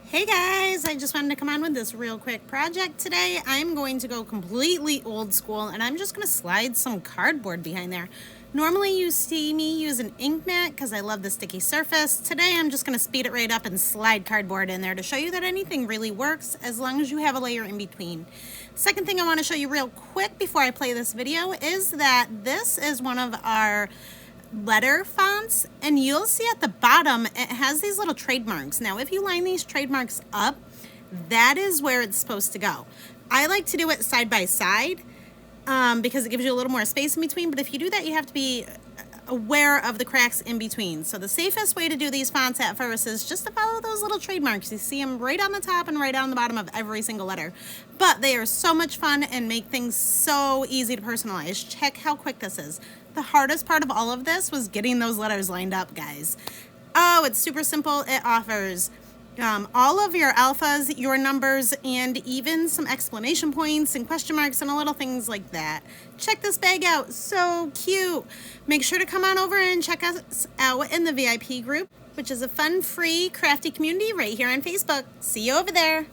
Hey guys, I just wanted to come on with this real quick project today. I'm going to go completely old school and I'm just going to slide some cardboard behind there. Normally you see me use an ink mat because I love the sticky surface. Today I'm just going to speed it right up and slide cardboard in there to show you that anything really works as long as you have a layer in between. Second thing I want to show you real quick before I play this video is that this is one of our letter fonts, and you'll see at the bottom it has these little trademarks. Now if you line these trademarks up, that is where it's supposed to go. I like to do it side by side because it gives you a little more space in between, but if you do that you have to be aware of the cracks in between. So the safest way to do these fonts at first is just to follow those little trademarks. You see them right on the top and right on the bottom of every single letter, but they are so much fun and make things so easy to personalize. Check how quick this is. The hardest part of all of this was getting those letters lined up, guys. Oh, it's super simple. It offers all of your alphas, your numbers, and even some exclamation points and question marks and little things like that. Check this bag out. So cute. Make sure to come on over and check us out in the VIP group, which is a fun, free, crafty community right here on Facebook. See you over there.